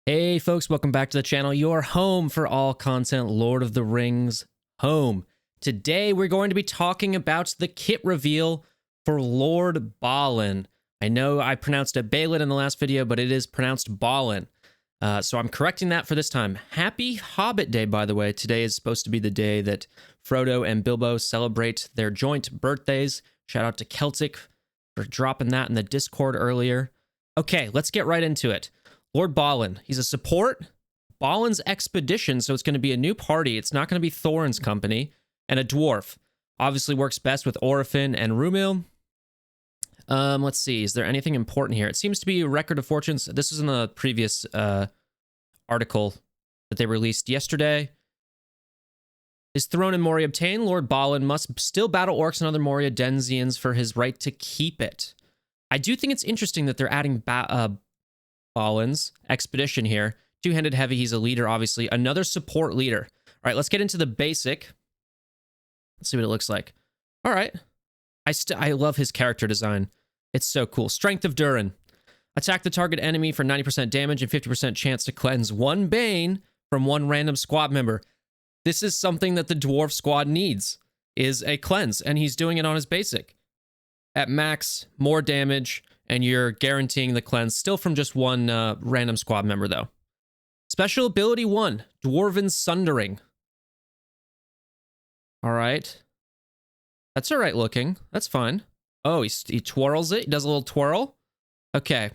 Hey folks, welcome back to the channel, your home for all content Lord of the Rings home. Today we're going to be talking about the kit reveal for Lord Balin. I know I pronounced it Balin in the last video, but it is pronounced Balin. So I'm correcting that for this time. Happy Hobbit Day, by the way. Today is supposed to be the day that Frodo and Bilbo celebrate their joint birthdays. Shout out to Celtic for dropping that in the Discord earlier. Okay, let's get right into it. Lord Balin, he's a support. Balin's expedition, so it's going to be a new party. It's not going to be Thorin's company. And a dwarf. Obviously works best with Orifin and Rumil. Let's see. Is there anything important here? It seems to be a record of fortunes. This is in the previous article that they released yesterday. His throne in Moria obtained. Lord Balin must still battle orcs and other Moria denizens for his right to keep it. I do think it's interesting that they're adding Balin's expedition here. Two-handed heavy, he's a leader, obviously. Another support leader. All right, let's get into the basic. Let's see what it looks like. All right. I love his character design. It's so cool. Strength of Durin. Attack the target enemy for 90% damage and 50% chance to cleanse one Bane from one random squad member. This is something that the dwarf squad needs, is a cleanse, and he's doing it on his basic. At max, more damage, and you're guaranteeing the cleanse still from just one random squad member, though. Special ability 1, Dwarven Sundering. All right. That's all right looking. That's fine. Oh, he twirls it. He does a little twirl. Okay.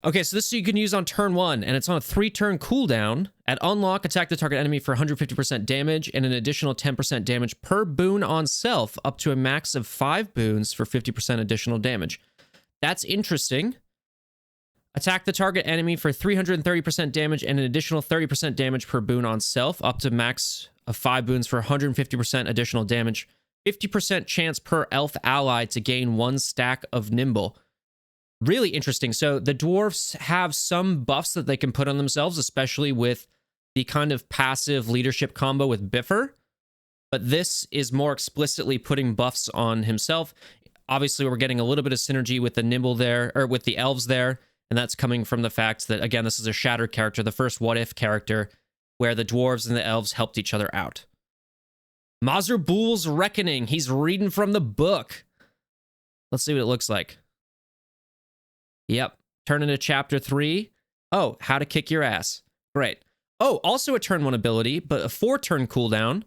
Okay, so this you can use on turn 1, and it's on a 3-turn cooldown. At unlock, attack the target enemy for 150% damage and an additional 10% damage per boon on self, up to a max of 5 boons for 50% additional damage. That's interesting. Attack the target enemy for 330% damage and an additional 30% damage per boon on self, up to max of 5 boons for 150% additional damage. 50% chance per elf ally to gain 1 stack of nimble. Really interesting. So the dwarves have some buffs that they can put on themselves, especially with the kind of passive leadership combo with Biffer. But this is more explicitly putting buffs on himself. Obviously, we're getting a little bit of synergy with the nimble there, or with the elves there. And that's coming from the fact that, again, this is a Shattered character, the first What If character, where the dwarves and the elves helped each other out. Mazarbul's Reckoning. He's reading from the book. Let's see what it looks like. Yep. Turn into chapter 3. Oh, how to kick your ass. Great. Oh, also a turn 1 ability, but a 4-turn cooldown.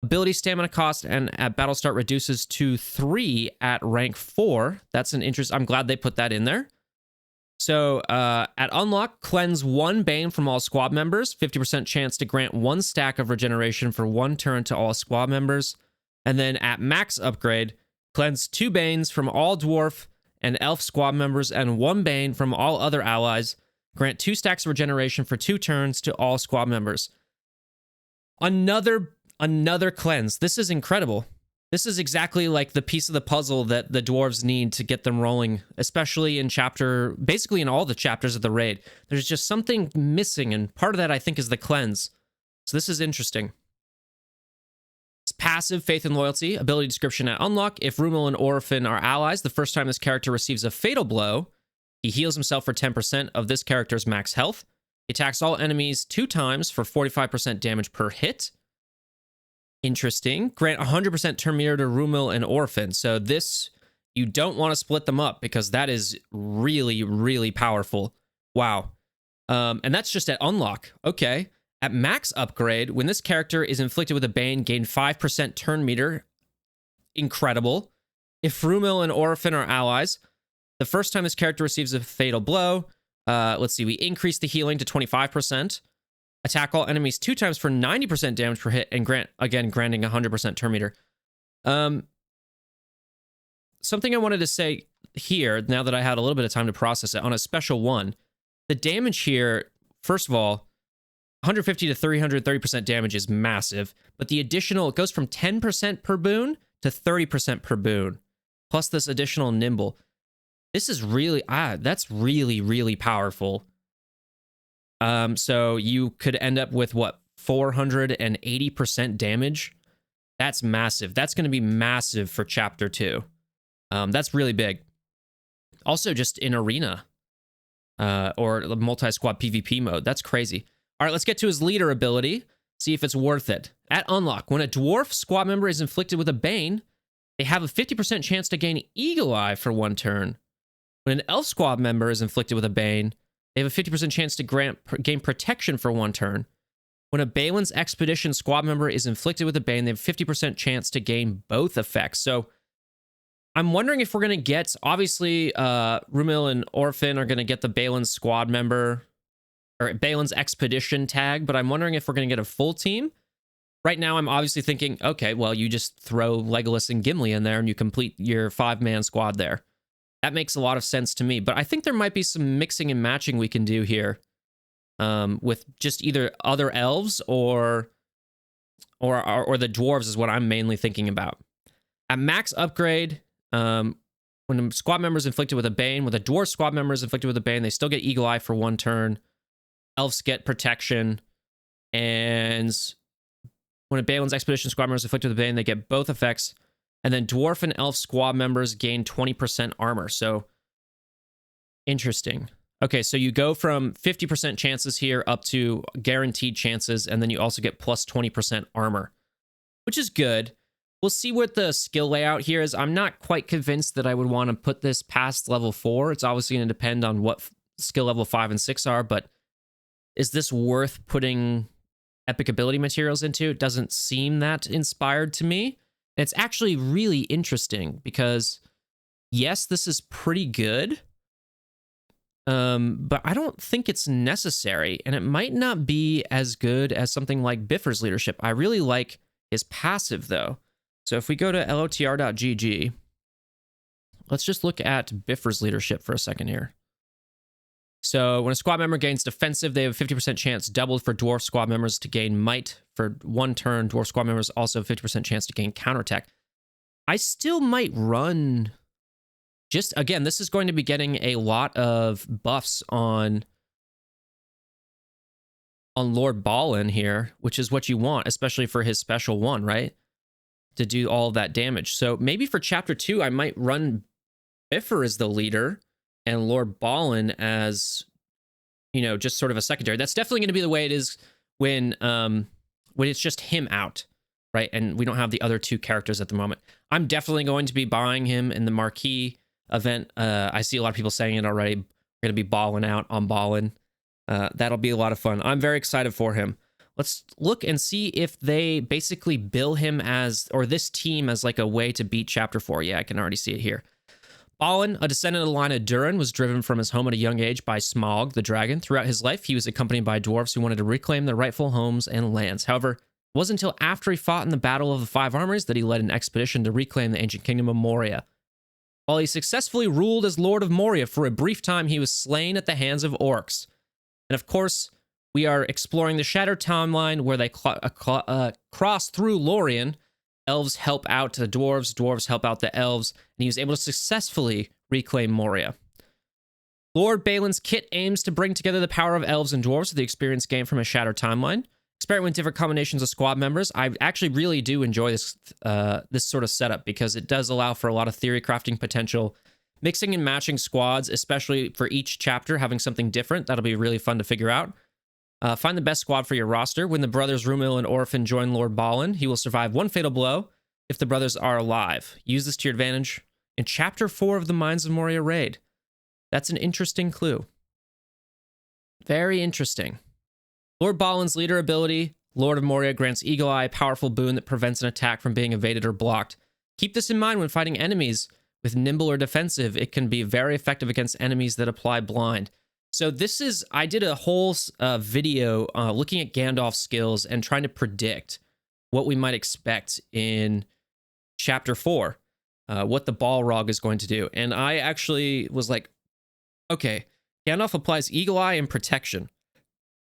Ability stamina cost and at battle start reduces to 3 at rank 4. That's an interest. I'm glad they put that in there. So at unlock, cleanse 1 Bane from all squad members. 50% chance to grant 1 stack of regeneration for 1 turn to all squad members. And then at max upgrade, cleanse 2 Banes from all dwarf and elf squad members and 1 Bane from all other allies. Grant 2 stacks of regeneration for 2 turns to all squad members. Another cleanse. This is incredible. This is exactly like the piece of the puzzle that the dwarves need to get them rolling, especially in basically in all the chapters of the raid. There's just something missing, and part of that, I think, is the cleanse. So this is interesting. It's passive, Faith and Loyalty. Ability description at unlock. If Rumil and Orifin are allies, the first time this character receives a fatal blow, he heals himself for 10% of this character's max health. He attacks all enemies 2 times for 45% damage per hit. Interesting. Grant 100% turn meter to Rumil and Orifin. So this, you don't want to split them up because that is really, really powerful. Wow. And that's just at unlock. Okay. At max upgrade, when this character is inflicted with a Bane, gain 5% turn meter. Incredible. If Rumil and Orifin are allies, the first time this character receives a fatal blow, let's see, we increase the healing to 25%. Attack all enemies 2 times for 90% damage per hit, and granting 100% turn meter. Something I wanted to say here, now that I had a little bit of time to process it, on a special one, the damage here, first of all, 150 to 330% damage is massive, but the additional, it goes from 10% per boon to 30% per boon, plus this additional nimble. This is really, that's really, really powerful. So you could end up with, what, 480% damage? That's massive. That's going to be massive for Chapter 2. That's really big. Also, just in Arena, or the multi-squad PvP mode. That's crazy. All right, let's get to his leader ability. See if it's worth it. At unlock, when a dwarf squad member is inflicted with a Bane, they have a 50% chance to gain Eagle Eye for 1 turn. When an elf squad member is inflicted with a Bane, they have a 50% chance to gain protection for 1 turn. When a Balin's Expedition squad member is inflicted with a Bane, they have a 50% chance to gain both effects. So I'm wondering if we're going to get, obviously, Rumil and Orphan are going to get the Balin's squad member, or Balin's Expedition tag, but I'm wondering if we're going to get a full team. Right now, I'm obviously thinking, okay, well, you just throw Legolas and Gimli in there and you complete your 5-man squad there. That makes a lot of sense to me, but I think there might be some mixing and matching we can do here with just either other elves or the dwarves is what I'm mainly thinking about. At max upgrade, when a squad member is inflicted with a Bane, with a dwarf squad member is inflicted with a Bane, they still get Eagle Eye for 1 turn. Elves get protection, and when a Balin's Expedition squad member is inflicted with a Bane, they get both effects. And then dwarf and elf squad members gain 20% armor. So, interesting. Okay, so you go from 50% chances here up to guaranteed chances, and then you also get plus 20% armor, which is good. We'll see what the skill layout here is. I'm not quite convinced that I would want to put this past level 4. It's obviously going to depend on what skill level 5 and 6 are, but is this worth putting epic ability materials into? It doesn't seem that inspired to me. It's actually really interesting because, yes, this is pretty good, but I don't think it's necessary, and it might not be as good as something like Bifur's leadership. I really like his passive, though. So if we go to LOTR.gg, let's just look at Bifur's leadership for a second here. So when a squad member gains defensive, they have a 50% chance doubled for dwarf squad members to gain might. For 1 turn, dwarf squad members also have 50% chance to gain counterattack. I still might run... Just, again, this is going to be getting a lot of buffs on Lord Balin here, which is what you want, especially for his special 1, right? To do all of that damage. So maybe for Chapter 2, I might run Bifur as the leader and Lord Balin as, you know, just sort of a secondary. That's definitely going to be the way it is when it's just him out, right? And we don't have the other 2 characters at the moment. I'm definitely going to be buying him in the marquee event. I see a lot of people saying it already. We're going to be balling out on Balin. That'll be a lot of fun. I'm very excited for him. Let's look and see if they basically bill him as, or this team as like a way to beat Chapter 4. Yeah, I can already see it here. Balin, a descendant of the line of Durin, was driven from his home at a young age by Smaug, the dragon. Throughout his life, he was accompanied by dwarves who wanted to reclaim their rightful homes and lands. However, it wasn't until after he fought in the Battle of the Five Armies that he led an expedition to reclaim the ancient kingdom of Moria. While he successfully ruled as Lord of Moria for a brief time, he was slain at the hands of orcs. And of course, we are exploring the Shattered Timeline where they cross through Lorien. Elves help out the dwarves, dwarves help out the elves, and he was able to successfully reclaim Moria. Lord Balin's kit aims to bring together the power of elves and dwarves with the experience gained from a Shattered Timeline. Experiment with different combinations of squad members. I actually really do enjoy this this sort of setup because it does allow for a lot of theory crafting potential. Mixing and matching squads, especially for each chapter, having something different. That'll be really fun to figure out. Find the best squad for your roster. When the brothers Rumil and Orphan join Lord Balin, he will survive 1 fatal blow if the brothers are alive. Use this to your advantage in Chapter 4 of the Mines of Moria raid. That's an interesting clue. Very interesting. Lord Balin's leader ability, Lord of Moria, grants Eagle Eye, a powerful boon that prevents an attack from being evaded or blocked. Keep this in mind when fighting enemies with nimble or defensive. It can be very effective against enemies that apply blind. So this is, I did a whole video looking at Gandalf's skills and trying to predict what we might expect in Chapter 4, what the Balrog is going to do. And I actually was like, okay, Gandalf applies Eagle Eye and Protection.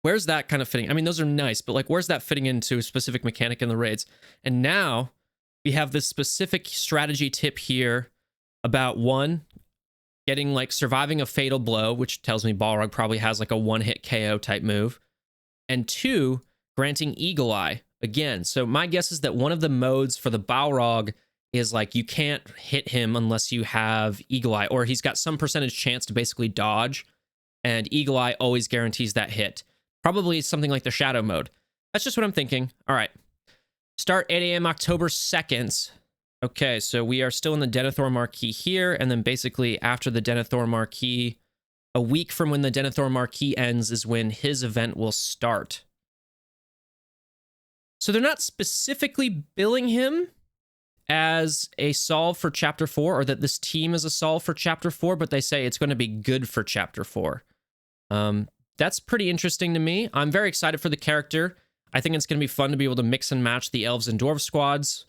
Where's that kind of fitting? I mean, those are nice, but like, where's that fitting into a specific mechanic in the raids? And now we have this specific strategy tip here about 1, getting like surviving a fatal blow, which tells me Balrog probably has like a 1-hit KO type move. And 2, granting Eagle Eye again. So my guess is that one of the modes for the Balrog is like you can't hit him unless you have Eagle Eye, or he's got some percentage chance to basically dodge and Eagle Eye always guarantees that hit. Probably something like the Shadow mode. That's just what I'm thinking. All right. Start 8 a.m. October 2nd. Okay, so we are still in the Denethor Marquee here, and then basically after the Denethor Marquee, a week from when the Denethor Marquee ends is when his event will start. So they're not specifically billing him as a solve for Chapter 4, or that this team is a solve for Chapter 4, but they say it's going to be good for Chapter 4. That's pretty interesting to me. I'm very excited for the character. I think it's going to be fun to be able to mix and match the elves and dwarves squads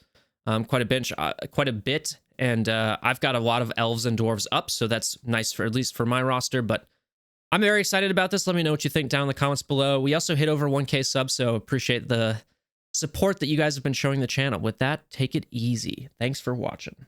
quite a bit. And I've got a lot of elves and dwarves up, so that's nice for at least for my roster. But I'm very excited about this. Let me know what you think down in the comments below. We also hit over 1K subs, so appreciate the support that you guys have been showing the channel. With that, take it easy. Thanks for watching.